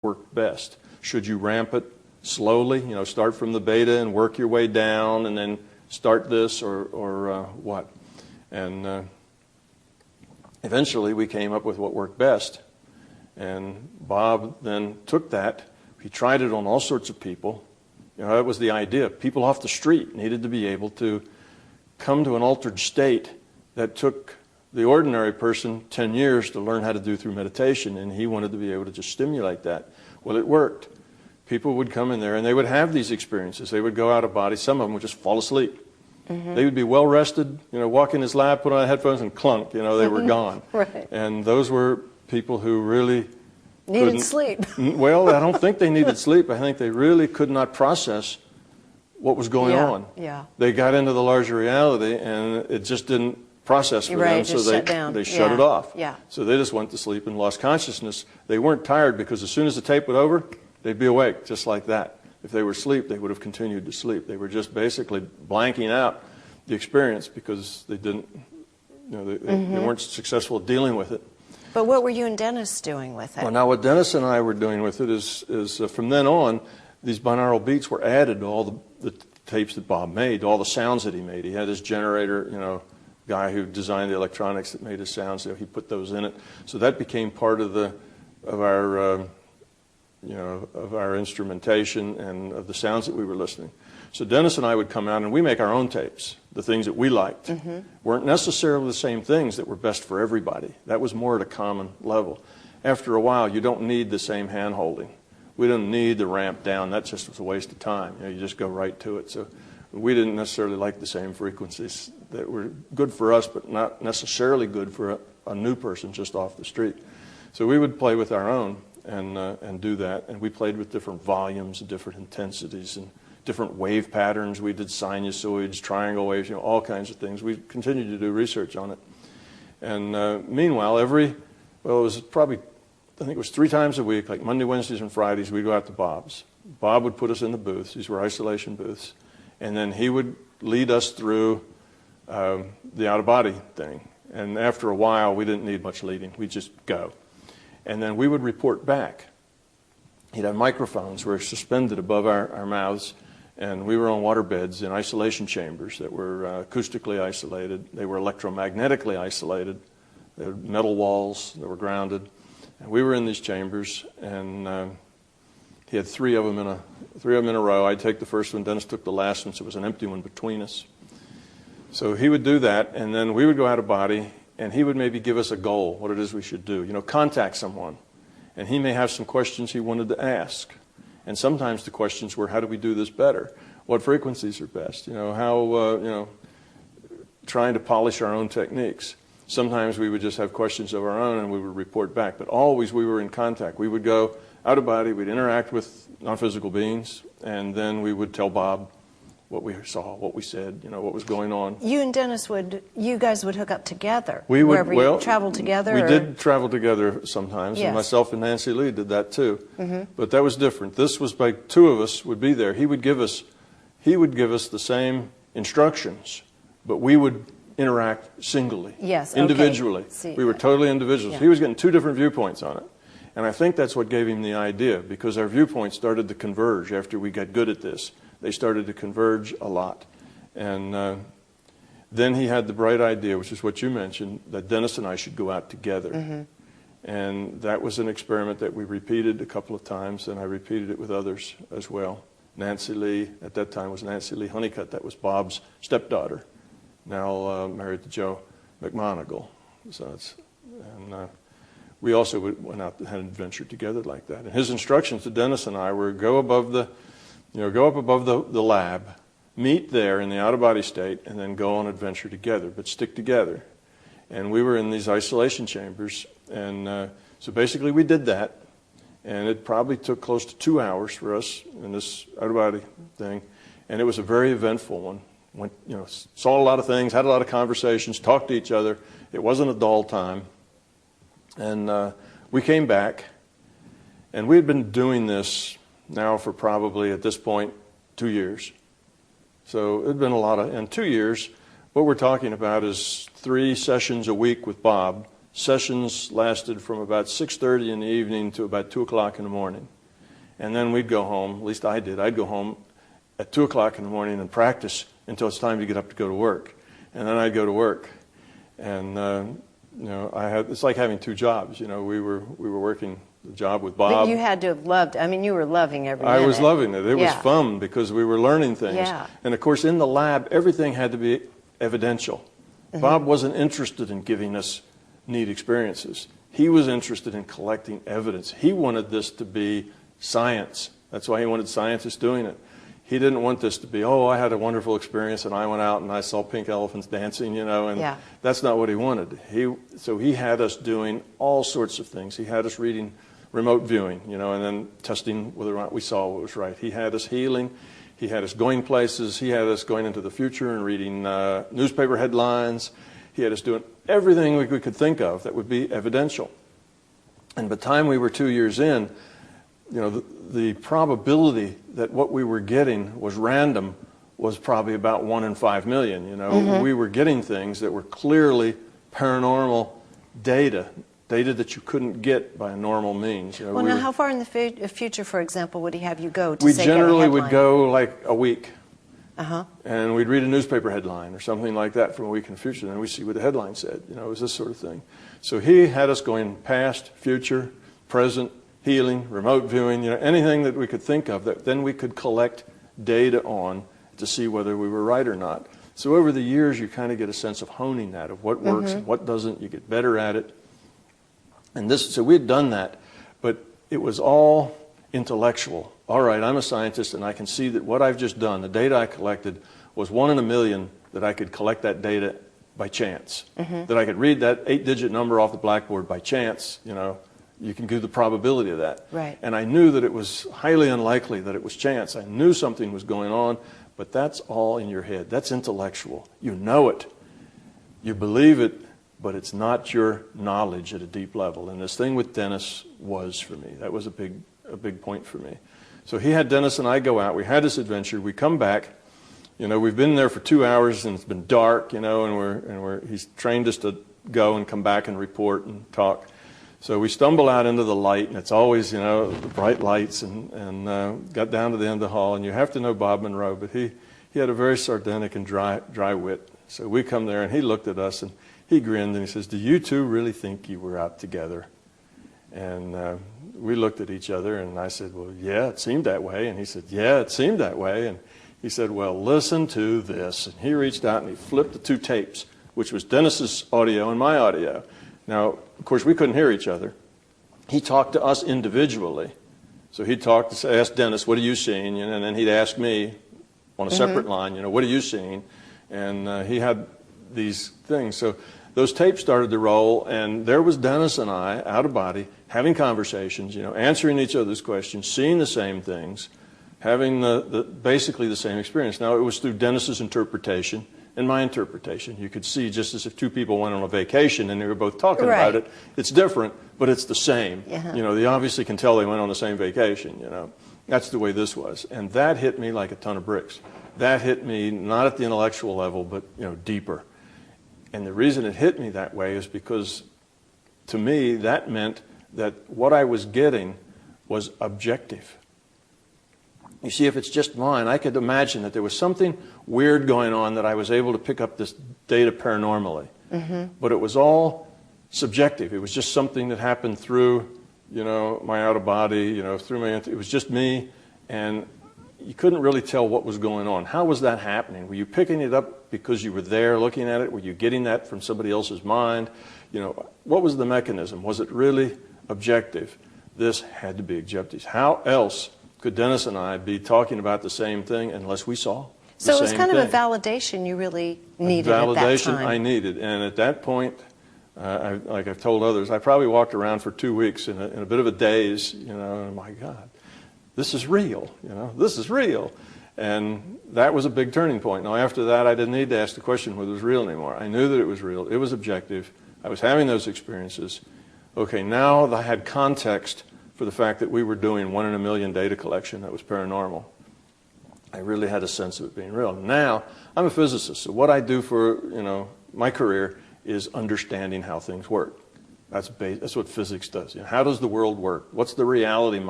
worked best. Should you ramp it slowly, start from the beta and work your way down and then start this or what? And eventually we came up with what worked best. And Bob then took that. He tried it on all sorts of people. That was the idea. People off the street needed to be able to come to an altered state that took the ordinary person 10 years to learn how to do through meditation, and he wanted to be able to just stimulate that. Well, it worked. People would come in there and they would have these experiences. They would go out of body. Some of them would just fall asleep. Mm-hmm. They would be well rested, walk in his lab, put on headphones, and clunk, they were gone. Right. And those were people who really needed sleep. Well, I don't think they needed sleep. I think they really could not process what was going on. Yeah. They got into the larger reality, and it just didn't process for them, so they shut it off. Yeah. So they just went to sleep and lost consciousness. They weren't tired because as soon as the tape went over, they'd be awake just like that. If they were asleep, they would have continued to sleep. They were just basically blanking out the experience because they didn't, they weren't successful at dealing with it. But what were you and Dennis doing with it? Well, now what Dennis and I were doing with it is from then on, these binaural beats were added to all the tapes that Bob made, all the sounds that he made. He had his generator, guy who designed the electronics that made his sounds. He put those in it, so that became part of our instrumentation and of the sounds that we were listening. So Dennis and I would come out and we make our own tapes. The things that we liked weren't necessarily the same things that were best for everybody. That was more at a common level. After a while, you don't need the same hand holding. We didn't need the ramp down. That just was a waste of time. You just go right to it. So we didn't necessarily like the same frequencies that were good for us, but not necessarily good for a new person just off the street. So we would play with our own and do that. And we played with different volumes and different intensities and different wave patterns. We did sinusoids, triangle waves, all kinds of things. We continued to do research on it. And meanwhile, it was probably, I think it was 3 times a week, like Monday, Wednesdays, and Fridays, we'd go out to Bob's. Bob would put us in the booths. These were isolation booths. And then he would lead us through the out-of-body thing. And after a while, we didn't need much leading. We'd just go. And then we would report back. He'd have microphones were suspended above our mouths, and we were on water beds in isolation chambers that were acoustically isolated. They were electromagnetically isolated. They had metal walls that were grounded. And we were in these chambers, and he had 3 of them in a row. I'd take the first one. Dennis took the last one, so it was an empty one between us. So he would do that, and then we would go out of body, and he would maybe give us a goal, what it is we should do. Contact someone. And he may have some questions he wanted to ask. And sometimes the questions were, how do we do this better? What frequencies are best? Trying to polish our own techniques. Sometimes we would just have questions of our own and we would report back. But always we were in contact. We would go out of body, we'd interact with non-physical beings, and then we would tell Bob what we saw, what we said, what was going on. You and Dennis you guys would hook up together? We would, wherever you traveled together? We did travel together sometimes, yes. And myself and Nancy Lee did that too. But that was different. This was like 2 of us would be there. He would give us the same instructions, but we would interact singly, individually. Okay. We were totally individuals. Yeah. He was getting 2 different viewpoints on it. And I think that's what gave him the idea, because our viewpoints started to converge after we got good at this. They started to converge a lot. And then he had the bright idea, which is what you mentioned, that Dennis and I should go out together. And that was an experiment that we repeated a couple of times, and I repeated it with others as well. Nancy Lee, at that time, was Nancy Lee Honeycutt. That was Bob's stepdaughter, now married to Joe McMonagle. We also went out and had an adventure together like that. And his instructions to Dennis and I were go up above the lab, meet there in the out-of-body state, and then go on adventure together, but stick together. And we were in these isolation chambers, and so basically we did that, and it probably took close to 2 hours for us in this out-of-body thing, and it was a very eventful one. Saw a lot of things, had a lot of conversations, talked to each other. It wasn't a dull time. And we came back, and we had been doing this now for probably, at this point, 2 years. So it had been a lot in 2 years. What we're talking about is 3 sessions a week with Bob, sessions lasted from about 6:30 in the evening to about 2 o'clock in the morning. And then we'd go home, at least I did. I'd go home at 2 o'clock in the morning and practice until it's time to get up to go to work. And then I'd go to work. And, it's like having two jobs. We were working the job with Bob. But you had to have loved, you were loving every minute. I was loving it. It was fun because we were learning things. Yeah. And, of course, in the lab, everything had to be evidential. Mm-hmm. Bob wasn't interested in giving us neat experiences. He was interested in collecting evidence. He wanted this to be science. That's why he wanted scientists doing it. He didn't want this to be, I had a wonderful experience and I went out and I saw pink elephants dancing, and that's not what he wanted. So he had us doing all sorts of things. He had us reading remote viewing, and then testing whether or not we saw what was right. He had us healing. He had us going places. He had us going into the future and reading newspaper headlines. He had us doing everything we could think of that would be evidential. And by the time we were 2 years in, the probability that what we were getting was random was probably about 1 in 5 million. Mm-hmm. We were getting things that were clearly paranormal data that you couldn't get by normal means. Now how far in the future, for example, would he have you go to we say generally get a would headline? go like a week. Uh-huh. And we'd read a newspaper headline or something like that from a week in the future, and then we'd see what the headline said. It was this sort of thing. So he had us going past, future, present, healing, remote viewing, anything that we could think of that then we could collect data on to see whether we were right or not. So over the years, you kind of get a sense of honing that, of what works and what doesn't. You get better at it. And so we had done that, but it was all intellectual. All right, I'm a scientist, and I can see that what I've just done, the data I collected, was 1 in a million that I could collect that data by chance. That I could read that 8-digit number off the blackboard by chance, You can do the probability of that. Right. And I knew that it was highly unlikely that it was chance. I knew something was going on, but that's all in your head. That's intellectual. You know it. You believe it, but it's not your knowledge at a deep level. And this thing with Dennis was for me. That was a big point for me. So he had Dennis and I go out. We had this adventure. We come back. We've been there for 2 hours, and it's been dark, and he's trained us to go and come back and report and talk. So we stumble out into the light, and it's always, the bright lights, and got down to the end of the hall. And you have to know Bob Monroe, but he had a very sardonic and dry wit. So we come there, and he looked at us, and he grinned, and he says, "Do you two really think you were out together?" And we looked at each other, and I said, "Well, yeah, it seemed that way." And he said, "Yeah, it seemed that way." And he said, "Well, listen to this." And he reached out, and he flipped the 2 tapes, which was Dennis's audio and my audio. Now, of course, we couldn't hear each other. He talked to us individually. So he'd ask Dennis, "What are you seeing?" And then he'd ask me on a separate line, "What are you seeing?" And he had these things. So those tapes started to roll, and there was Dennis and I, out of body, having conversations, answering each other's questions, seeing the same things, having basically the same experience. Now, it was through Dennis's interpretation and my interpretation. You could see just as if 2 people went on a vacation and they were both talking about it. It's different, but it's the same. They obviously can tell they went on the same vacation. That's the way this was. And that hit me like a ton of bricks. That hit me not at the intellectual level, but deeper. And the reason it hit me that way is because, to me, that meant that what I was getting was objective. You see, if it's just mine, I could imagine that there was something weird going on that I was able to pick up this data paranormally. But it was all subjective. It was just something that happened through, my out of body, through it was just me, and you couldn't really tell what was going on. How was that happening? Were you picking it up because you were there looking at it? Were you getting that from somebody else's mind? What was the mechanism? Was it really objective? This had to be objective. How else could Dennis and I be talking about the same thing unless we saw the same thing? So it was kind of a validation you really needed at that time. Validation I needed. And at that point, like I've told others, I probably walked around for 2 weeks in a bit of a daze, and my God, this is real, this is real. And that was a big turning point. Now, after that, I didn't need to ask the question whether it was real anymore. I knew that it was real. It was objective. I was having those experiences. Okay, now I had context for the fact that we were doing 1 in a million data collection that was paranormal. I really had a sense of it being real. Now, I'm a physicist, so what I do for, my career is understanding how things work. That's what physics does. How does the world work? What's the reality model?